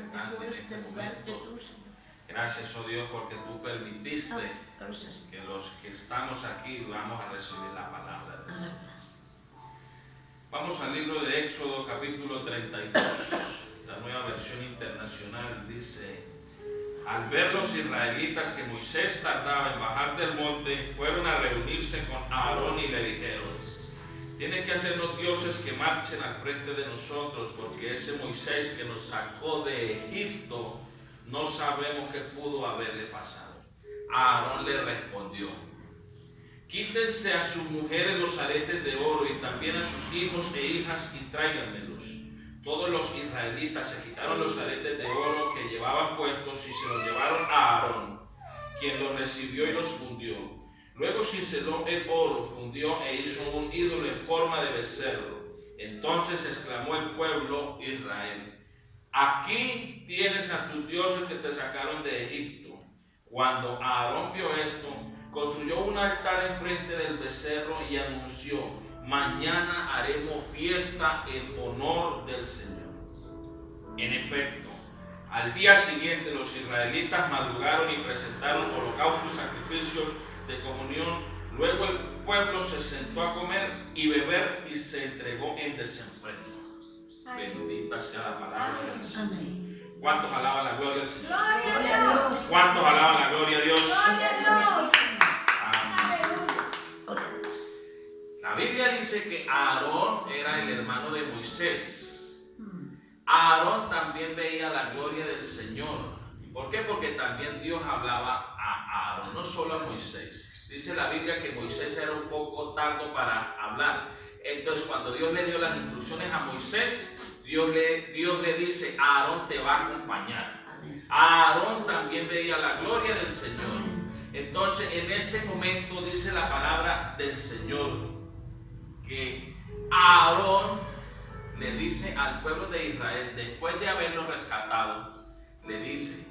importante en este momento. Gracias, oh Dios, porque tú permitiste que los que estamos aquí vamos a recibir la palabra de Dios. Vamos al libro de Éxodo, capítulo 32. La nueva versión internacional dice: al ver los israelitas que Moisés tardaba en bajar del monte, fueron a reunirse con Aarón y le dijeron: tienes que hacernos dioses que marchen al frente de nosotros, porque ese Moisés que nos sacó de Egipto, no sabemos qué pudo haberle pasado. Aarón le respondió: quítense a sus mujeres los aretes de oro y también a sus hijos e hijas y tráiganmelos. Todos los israelitas se quitaron los aretes de oro que llevaban puestos y se los llevaron a Aarón, quien los recibió y los fundió. Luego cinceló el oro, fundió e hizo un ídolo en forma de becerro. Entonces exclamó el pueblo Israel: aquí tienes a tus dioses que te sacaron de Egipto. Cuando Aarón vio esto, construyó un altar enfrente del becerro y anunció: mañana haremos fiesta en honor del Señor. En efecto, al día siguiente los israelitas madrugaron y presentaron holocaustos y sacrificios de comunión. Luego el pueblo se sentó a comer y beber y se entregó en desenfreno. Bendita sea la palabra del Señor. Amén. ¿Cuántos alaban la gloria del Señor? Gloria a Dios. ¿Cuántos alaban la gloria a Dios? Gloria a Dios. La Biblia dice que Aarón era el hermano de Moisés. Aarón también veía la gloria del Señor. ¿Por qué? Porque también Dios hablaba a Aarón, no solo a Moisés. Dice la Biblia que Moisés era un poco tardo para hablar. Entonces, cuando Dios le dio las instrucciones a Moisés, Dios le dice: Aarón te va a acompañar. Aarón también veía la gloria del Señor. Entonces, en ese momento dice la palabra del Señor que Aarón le dice al pueblo de Israel, después de haberlo rescatado, le dice,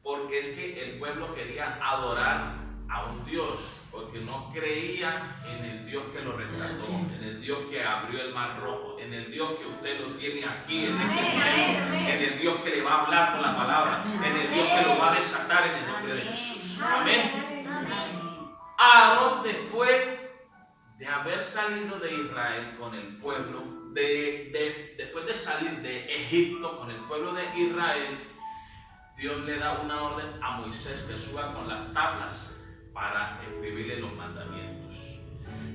porque es que el pueblo quería adorar a un Dios, porque no creía en el Dios que lo rescató, en el Dios que abrió el mar rojo, en el Dios que usted lo tiene aquí en este momento, en el Dios que le va a hablar con la palabra, en el Dios que lo va a desatar en el nombre de Jesús. Amén. Aarón, después de haber salido de Israel con el pueblo, después de salir de Egipto con el pueblo de Israel, Dios le da una orden a Moisés que suba con las tablas para escribirle los mandamientos.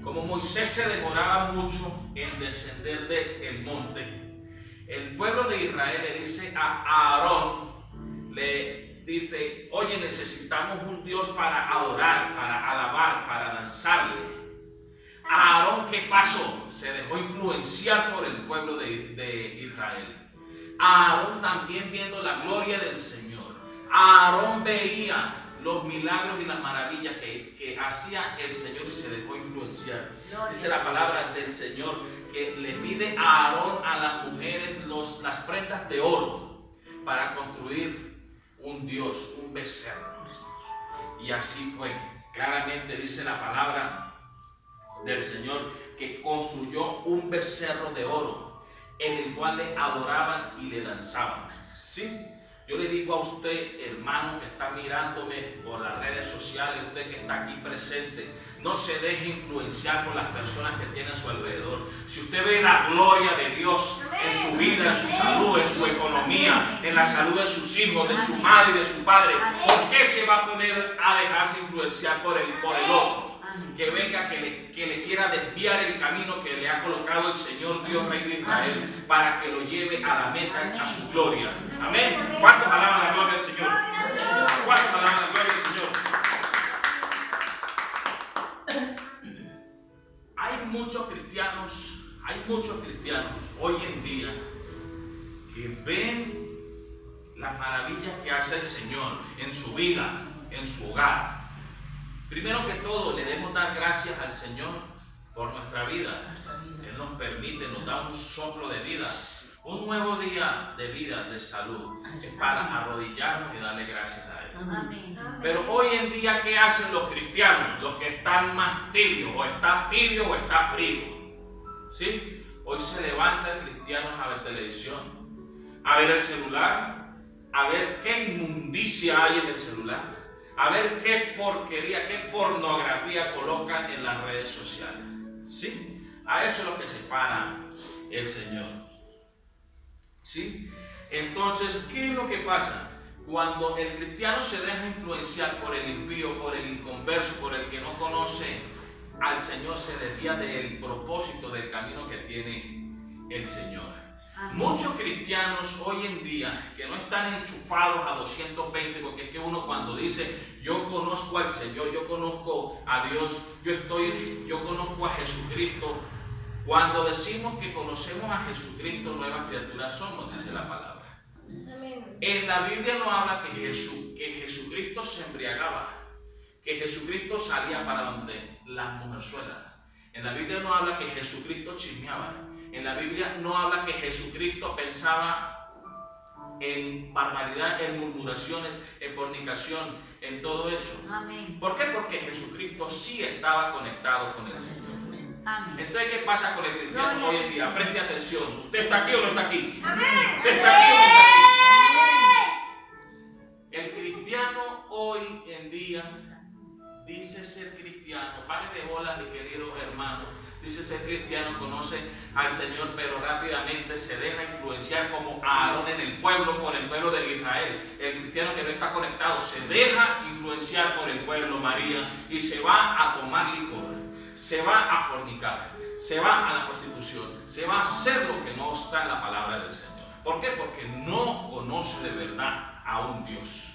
Como Moisés se demoraba mucho en descender del monte, el pueblo de Israel le dice a Aarón, le dice: oye, necesitamos un Dios para adorar, para alabar, para danzarle. Aarón, ¿qué pasó? Se dejó influenciar por el pueblo de Israel. Aarón también, viendo la gloria del Señor, Aarón veía los milagros y las maravillas que hacía el Señor y se dejó influenciar. Dice la palabra del Señor que le pide a Aarón a las mujeres las prendas de oro para construir un Dios, un becerro. Y así fue. Claramente dice la palabra del Señor que construyó un becerro de oro en el cual le adoraban y le danzaban. ¿Sí? Yo le digo a usted, hermano, que está mirándome por las redes sociales, usted que está aquí presente, no se deje influenciar por las personas que tiene a su alrededor. Si usted ve la gloria de Dios en su vida, en su salud, en su economía, en la salud de sus hijos, de su madre y de su padre, ¿por qué se va a poner a dejarse influenciar por el otro? Que venga, que le quiera desviar el camino que le ha colocado el Señor Dios Rey de Israel para que lo lleve a la meta, a su gloria. Amén. ¿Cuántos alaban la gloria del Señor? ¿Cuántos alaban la gloria del Señor? Hay muchos cristianos hoy en día que ven las maravillas que hace el Señor en su vida, en su hogar. Primero que todo, le debemos dar gracias al Señor por nuestra vida. Él nos permite, nos da un soplo de vida, un nuevo día de vida, de salud. Es para arrodillarnos y darle gracias a Él. Amén. Pero hoy en día, ¿qué hacen los cristianos? Los que están más tibios, o está tibio o está frío. ¿Sí? Hoy se levanta el cristiano a ver televisión. a ver el celular, a ver qué inmundicia hay en el celular, a ver qué porquería, qué pornografía colocan en las redes sociales. ¿Sí? A eso es lo que separa el Señor. ¿Sí? Entonces, ¿qué es lo que pasa? Cuando el cristiano se deja influenciar por el impío, por el inconverso, por el que no conoce al Señor, se desvía del propósito, del camino que tiene el Señor. Amén. Muchos cristianos hoy en día que no están enchufados a 220, porque es que uno cuando dice yo conozco al Señor, yo conozco a Dios, yo conozco a Jesucristo. Cuando decimos que conocemos a Jesucristo, nuevas criaturas somos, dice la palabra. Amén. En la Biblia no habla que Jesucristo se embriagaba, que Jesucristo salía para donde las mujerzuelas. En la Biblia no habla que Jesucristo chismeaba. En la Biblia no habla que Jesucristo pensaba en barbaridad, en murmuraciones, en fornicación, en todo eso. Amén. ¿Por qué? Porque Jesucristo sí estaba conectado con el Señor. Amén. Entonces, ¿qué pasa con el cristiano hoy en día? Preste atención. ¿Usted está aquí o no está aquí? Amén. ¿Usted está aquí o no está aquí? El cristiano hoy en día dice ser cristiano. Pare de bolas, mi querido hermano. Dice ser cristiano, conoce al Señor, pero rápidamente se deja influenciar como Aarón en el pueblo, por el pueblo de Israel. El cristiano que no está conectado se deja influenciar por el pueblo, María, y se va a tomar licor, se va a fornicar, se va a la prostitución, se va a hacer lo que no está en la palabra del Señor. ¿Por qué? Porque no conoce de verdad a un Dios.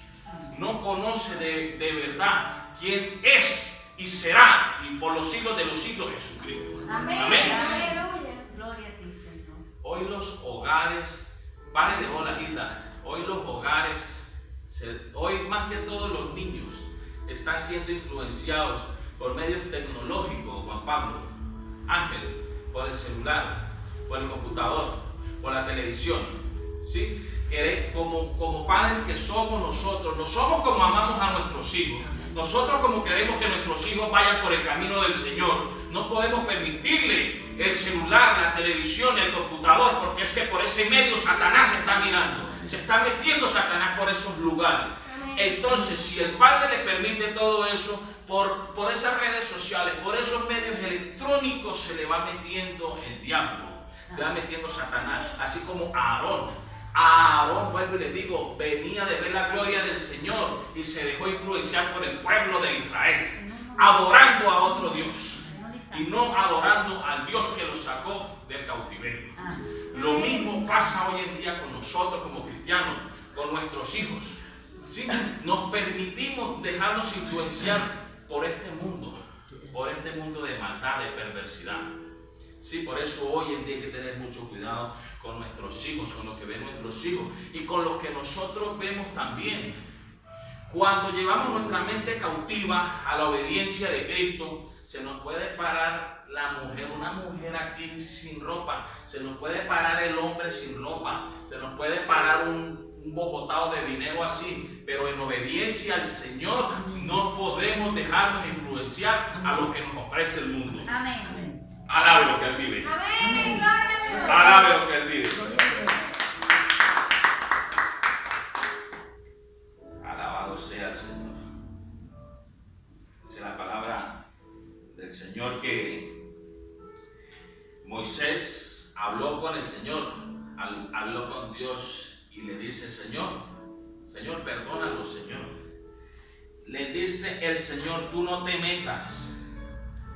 No conoce de verdad quién es y será, y por los siglos de los siglos, Jesucristo. Amén. Amén. Aleluya. Gloria a ti, Señor. Hoy los hogares, pare de bola, Hilda. Hoy los hogares, hoy más que todos los niños, están siendo influenciados por medios tecnológicos, Juan Pablo, Ángel, por el celular, por el computador, por la televisión. ¿Sí? Como padres que somos nosotros, no somos como amamos a nuestros hijos. Nosotros como queremos que nuestros hijos vayan por el camino del Señor, no podemos permitirle el celular, la televisión, el computador, porque es que por ese medio Satanás se está mirando, se está metiendo Satanás por esos lugares. Entonces, si el padre le permite todo eso, por esas redes sociales, por esos medios electrónicos, se le va metiendo el diablo, se va metiendo Satanás, así como Aarón. Aarón, vuelvo y les digo, venía de ver la gloria del Señor y se dejó influenciar por el pueblo de Israel, adorando a otro Dios y no adorando al Dios que los sacó del cautiverio. Lo mismo pasa hoy en día con nosotros como cristianos, con nuestros hijos. ¿Sí? Nos permitimos dejarnos influenciar por este mundo de maldad, de perversidad. Sí, por eso hoy en día hay que tener mucho cuidado con nuestros hijos, con lo que ven nuestros hijos y con los que nosotros vemos también. Cuando llevamos nuestra mente cautiva a la obediencia de Cristo, se nos puede parar la mujer, una mujer aquí sin ropa, se nos puede parar el hombre sin ropa, se nos puede parar un bogotado de dinero así, pero en obediencia al Señor no podemos dejarnos influenciar a lo que nos ofrece el mundo. Amén. Alabe lo que Él vive. Amén. Alabe lo que Él vive. Alabado sea el Señor. Dice la palabra del Señor que Moisés habló con el Señor, habló con Dios y le dice: Señor, perdónalo, Señor. Le dice el Señor: tú no te metas.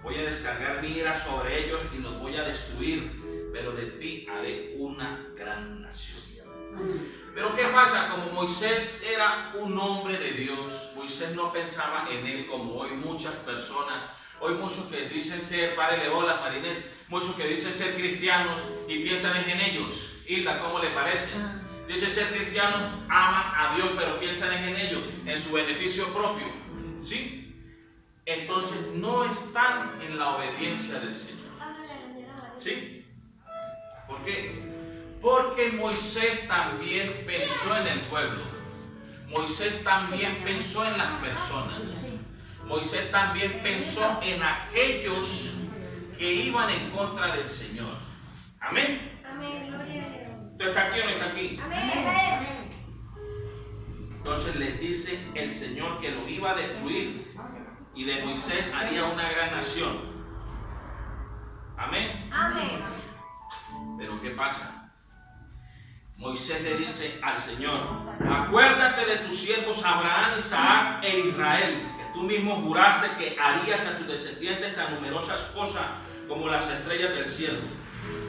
Voy a descargar mi ira sobre ellos y los voy a destruir, pero de ti haré una gran nación. Pero ¿qué pasa? Como Moisés era un hombre de Dios, Moisés no pensaba en él como hoy muchas personas. Hoy muchos que dicen ser, párele bolas, Marinés, muchos que dicen ser cristianos y piensan en ellos. Hilda, ¿cómo le parece? Dicen ser cristianos, aman a Dios, pero piensan en ellos, en su beneficio propio. ¿Sí? Entonces no están en la obediencia del Señor. ¿Sí? ¿Por qué? Porque Moisés también pensó en el pueblo. Moisés también pensó en las personas. Moisés también pensó en aquellos que iban en contra del Señor. Amén. Amén. Gloria a Dios. ¿Usted está aquí o no está aquí? Amén. les dice el Señor que lo iba a destruir y de Moisés haría una gran nación. Amén. Amén. Pero ¿qué pasa? Moisés le dice al Señor: acuérdate de tus siervos Abraham, Isaac e Israel, que tú mismo juraste que harías a tus descendientes tan numerosas cosas como las estrellas del cielo.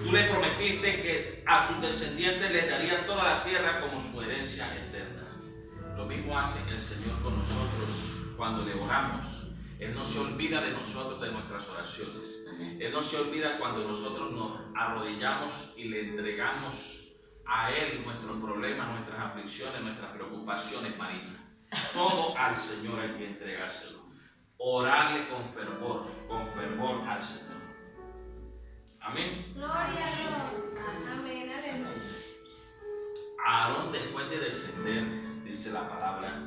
Tú le prometiste que a sus descendientes les daría toda la tierra como su herencia eterna. Lo mismo hace el Señor con nosotros cuando le oramos. Él no se olvida de nosotros, de nuestras oraciones. Él no se olvida cuando nosotros nos arrodillamos y le entregamos a Él nuestros problemas, nuestras aflicciones, nuestras preocupaciones, Marina. Todo al Señor hay que entregárselo. Orarle con fervor al Señor. Amén. Gloria a Dios. Amén. Aleluya. Aarón, después de descender, dice la palabra,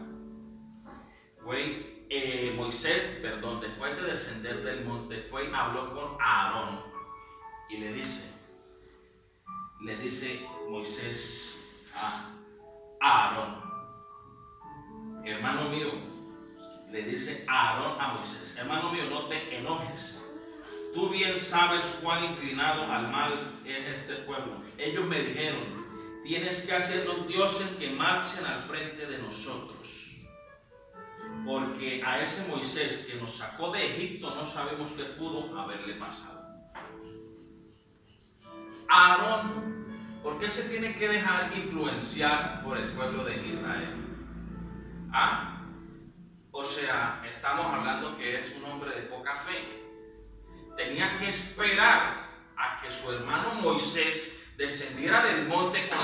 Moisés, después de descender del monte, fue y habló con Aarón y le dice Moisés a Aarón, hermano mío, le dice Aarón a Moisés: hermano mío, no te enojes. Tú bien sabes cuán inclinado al mal es este pueblo. Ellos me dijeron: tienes que hacernos dioses que marchen al frente de nosotros. Porque a ese Moisés que nos sacó de Egipto no sabemos qué pudo haberle pasado. Aarón, ¿por qué se tiene que dejar influenciar por el pueblo de Israel? O sea, estamos hablando que es un hombre de poca fe. Tenía que esperar a que su hermano Moisés descendiera del monte con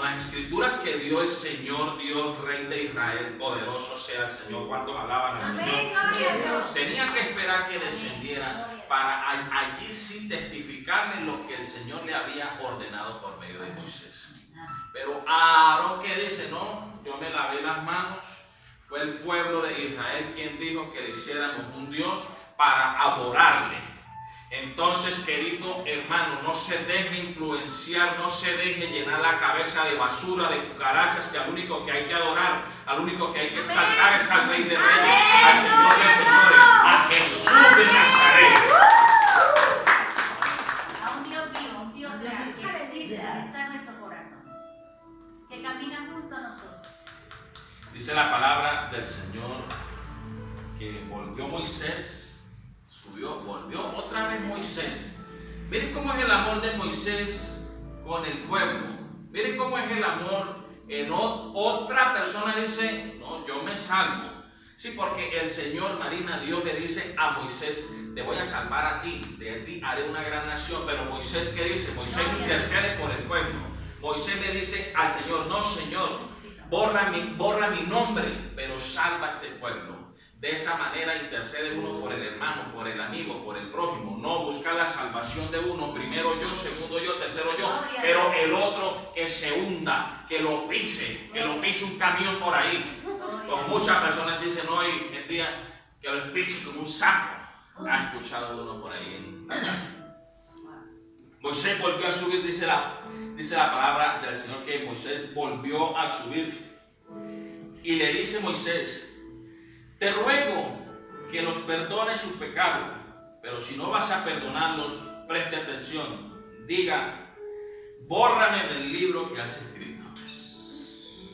las escrituras que dio el Señor, Dios, Rey de Israel, poderoso sea el Señor. ¿Cuántos alaban al Señor? Tenía que esperar que descendiera para allí sí testificarle lo que el Señor le había ordenado por medio de Moisés. Pero Aarón, ¿qué dice? No, yo me lavé las manos. Fue el pueblo de Israel quien dijo que le hiciéramos un Dios para adorarle. Entonces, querido hermano, no se deje influenciar, no se deje llenar la cabeza de basura, de cucarachas, que al único que hay que adorar, al único que hay que exaltar es al Rey de Reyes, al Señor de Señores, a Jesús de Nazaret. A un Dios vivo, un Dios real, que existe, que está en nuestro corazón, que camina junto a nosotros. Dice la palabra del Señor que volvió Moisés. Volvió otra vez Moisés. Miren cómo es el amor de Moisés con el pueblo. Miren cómo es el amor en otra persona. Dice: no, yo me salvo. Sí, porque el Señor, Marina, Dios le dice a Moisés: te voy a salvar a ti, de ti haré una gran nación. Pero Moisés, ¿qué dice? Moisés intercede por el pueblo. Moisés le dice al Señor: no, Señor, borra mi nombre, pero salva a este pueblo. De esa manera intercede uno por el hermano, por el amigo, por el prójimo. No buscar la salvación de uno, primero yo, segundo yo, tercero yo, pero el otro que se hunda, que lo pise un camión por ahí. Como muchas personas dicen hoy en día, que lo pise como un saco. ¿Ha escuchado uno por ahí en la calle? Moisés volvió a subir, dice la palabra del Señor que Moisés volvió a subir. Y le dice Moisés: te ruego que los perdones su pecado, pero si no vas a perdonarlos, preste atención. Diga: bórrame del libro que has escrito.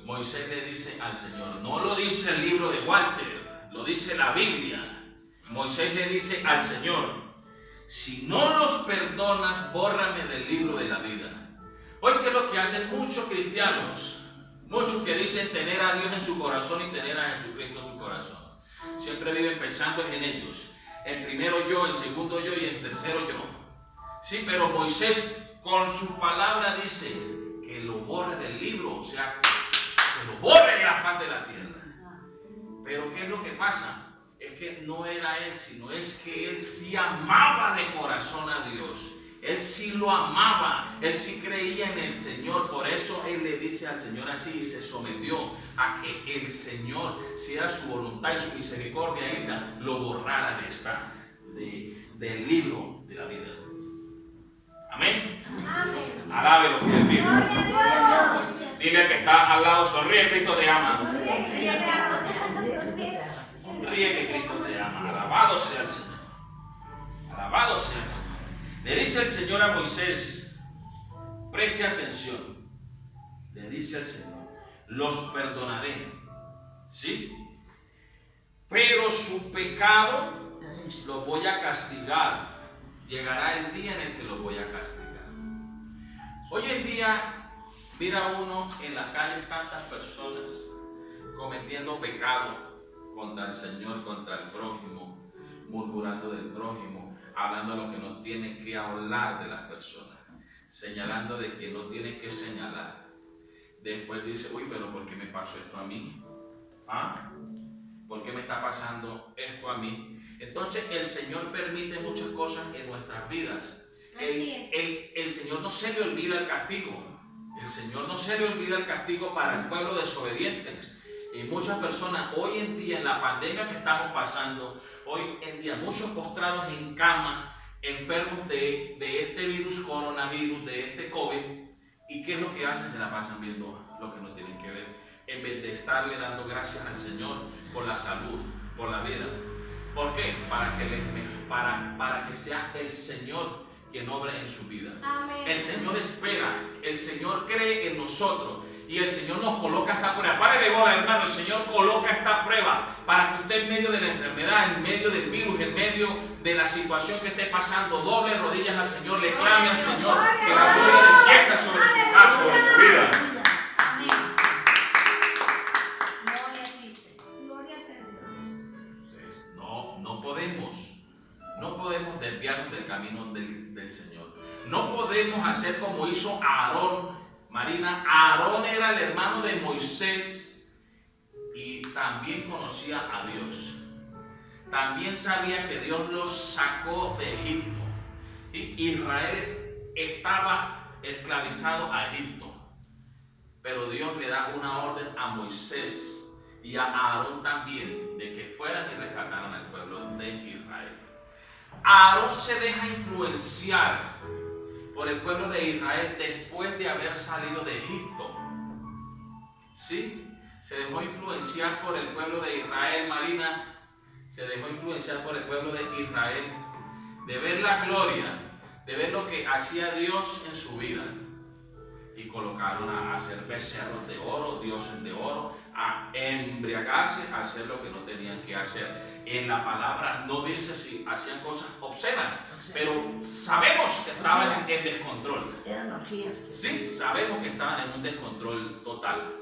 Moisés le dice al Señor, no lo dice el libro de Walter, lo dice la Biblia. Moisés le dice al Señor: si no los perdonas, bórrame del libro de la vida. Hoy, ¿qué es lo que hacen muchos cristianos? Muchos que dicen tener a Dios en su corazón y tener a Jesucristo en su corazón. Siempre viven pensando en ellos. En primero yo, en segundo yo y en tercero yo. Sí, pero Moisés con su palabra dice que lo borre del libro, o sea, que lo borre de la faz de la tierra. Pero ¿qué es lo que pasa? Es que no era él, sino es que él sí amaba de corazón a Dios. Él sí lo amaba, él sí creía en el Señor. Por eso él le dice al Señor así y se sometió a que el Señor, si era su voluntad y su misericordia, él lo borrara del libro de la vida. Amén. Amén. Alabe lo que él vive. Dile al que está al lado, sonríe, Cristo te ama. Sonríe que Cristo te ama. Alabado sea el Señor. Alabado sea el Señor. Le dice el Señor a Moisés, preste atención. Le dice el Señor, los perdonaré. ¿Sí? Pero su pecado lo voy a castigar. Llegará el día en el que lo voy a castigar. Hoy en día mira uno en las calles tantas personas cometiendo pecado contra el Señor, contra el prójimo, murmurando del prójimo, hablando lo que no tiene que hablar de las personas, señalando de que no tiene que señalar. Después dice, uy, pero ¿por qué me pasó esto a mí? ¿Ah? ¿Por qué me está pasando esto a mí? Entonces el Señor permite muchas cosas en nuestras vidas. El Señor no se le olvida el castigo. El Señor no se le olvida el castigo para el pueblo desobediente. Y muchas personas hoy en día, en la pandemia que estamos pasando, hoy en día muchos postrados en cama, enfermos de este virus, coronavirus, de este COVID. ¿Y qué es lo que hacen? Se la pasan viendo lo que no tienen que ver, en vez de estarle dando gracias al Señor por la salud, por la vida. ¿Por qué? Para que sea el Señor quien obre en su vida. Amén. El Señor espera, el Señor cree en nosotros y el Señor nos coloca esta prueba. Párele bola, hermano, el Señor coloca esta prueba para que usted en medio de la enfermedad, en medio del virus, en medio de la situación que esté pasando, doble rodillas al Señor, le clame al Señor, que la gloria descienda sobre su casa, sobre su vida. No podemos desviarnos del camino del Señor. No podemos hacer como hizo Aarón. Marina, Aarón era el hermano de Moisés y también conocía a Dios. También sabía que Dios los sacó de Egipto. Israel estaba esclavizado a Egipto. Pero Dios le da una orden a Moisés y a Aarón también de que fueran y rescataran al pueblo de Israel. Aarón se deja influenciar por el pueblo de Israel después de haber salido de Egipto. ¿Sí? Se dejó influenciar por el pueblo de Israel, Marina. Se dejó influenciar por el pueblo de Israel, de ver la gloria, de ver lo que hacía Dios en su vida. Y colocaron a hacer becerros de oro, dioses de oro, a embriagarse, a hacer lo que no tenían que hacer. En la palabra no dice si hacían cosas obscenas, pero sabemos que estaban en descontrol. Eran orgías. Sí, sabemos que estaban en un descontrol total.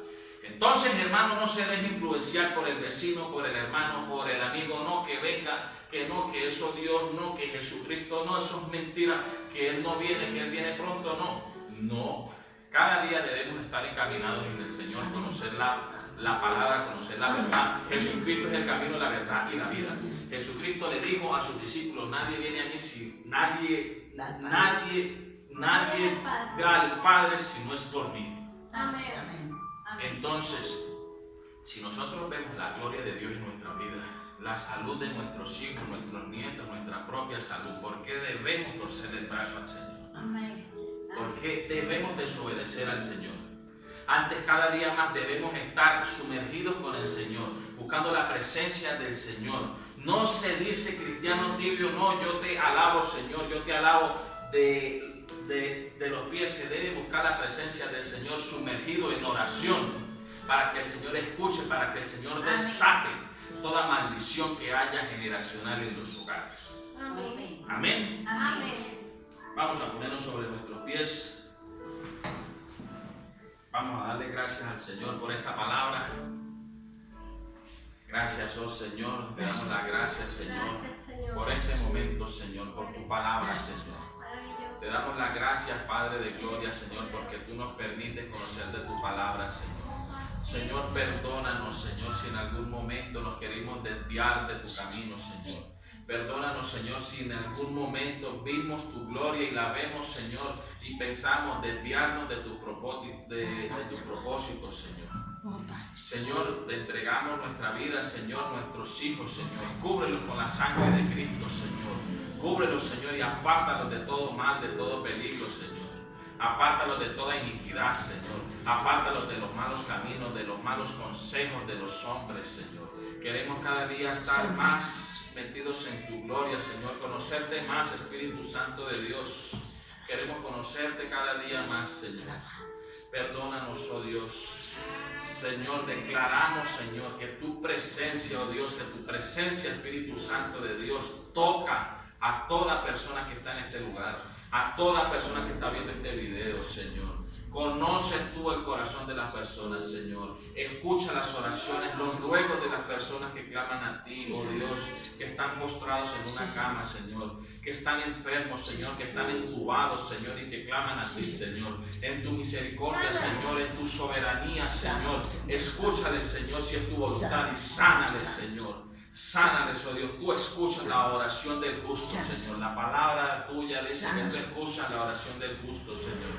Entonces, hermano, no se deje influenciar por el vecino, por el hermano, por el amigo. No, que venga, que no, que eso Dios, no, que Jesucristo, no, eso es mentira, que Él no viene, que Él viene pronto, no. No. Cada día debemos estar encaminados en el Señor, conocer la palabra, conocer la verdad. Jesucristo es el camino, la verdad y la vida. Jesucristo le dijo a sus discípulos, nadie viene a mí si nadie va al Padre si no es por mí. Amén. Entonces, si nosotros vemos la gloria de Dios en nuestra vida, la salud de nuestros hijos, nuestros nietos, nuestra propia salud, ¿por qué debemos torcer el brazo al Señor? Amén. ¿Por qué debemos desobedecer al Señor? Antes, cada día más debemos estar sumergidos con el Señor, buscando la presencia del Señor. No se dice cristiano tibio, no, yo te alabo, Señor, yo te alabo de los pies. Se debe buscar la presencia del Señor sumergido en oración, para que el Señor escuche, para que el Señor desate toda maldición que haya generacional en los hogares. Amén. Amén. Amén. Vamos a ponernos sobre nuestros pies. Vamos a darle gracias al Señor por esta palabra. Gracias, oh Señor. Te damos las gracias, Señor, por este momento, Señor, por tu palabra, Señor. Te damos las gracias, Padre de gloria, Señor, porque tú nos permites conocer de tu palabra, Señor. Señor, perdónanos, Señor, si en algún momento nos queremos desviar de tu camino, Señor. Perdónanos, Señor, si en algún momento vimos tu gloria y la vemos, Señor, y pensamos desviarnos de tu propósito, Señor. Señor, te entregamos nuestra vida, Señor, nuestros hijos, Señor. Cúbrelos con la sangre de Cristo, Señor. Cúbrelos, Señor, y apártalos de todo mal, de todo peligro, Señor. Apártalos de toda iniquidad, Señor. Apártalos de los malos caminos, de los malos consejos de los hombres, Señor. Queremos cada día estar más metidos en tu gloria, Señor. Conocerte más, Espíritu Santo de Dios. Queremos conocerte cada día más, Señor. Perdónanos, oh Dios. Señor, declaramos, Señor, que tu presencia, oh Dios, que tu presencia, Espíritu Santo de Dios, toca a toda persona que está en este lugar, a toda persona que está viendo este video, Señor. Conoces tú el corazón de las personas, Señor. Escucha las oraciones, los ruegos de las personas que claman a ti, oh Dios, que están postrados en una cama, Señor, que están enfermos, Señor, que están intubados, Señor, y que claman a ti, Señor. En tu misericordia, Señor, en tu soberanía, Señor, escúchales, Señor, si es tu voluntad, y sánales, Señor. Sánales, oh Dios. Tú escuchas la oración del justo, Señor. La palabra tuya dice que tú escuchas la oración del justo, Señor.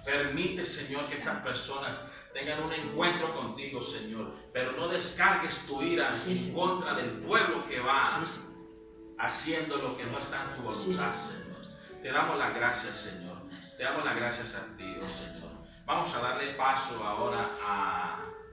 Permite, Señor, que estas personas tengan un encuentro contigo, Señor, pero no descargues tu ira en contra del pueblo que va haciendo lo que no está en tu voluntad, Señor. Te damos las gracias, Señor. Te damos las gracias a ti, oh Señor. Vamos a darle paso ahora a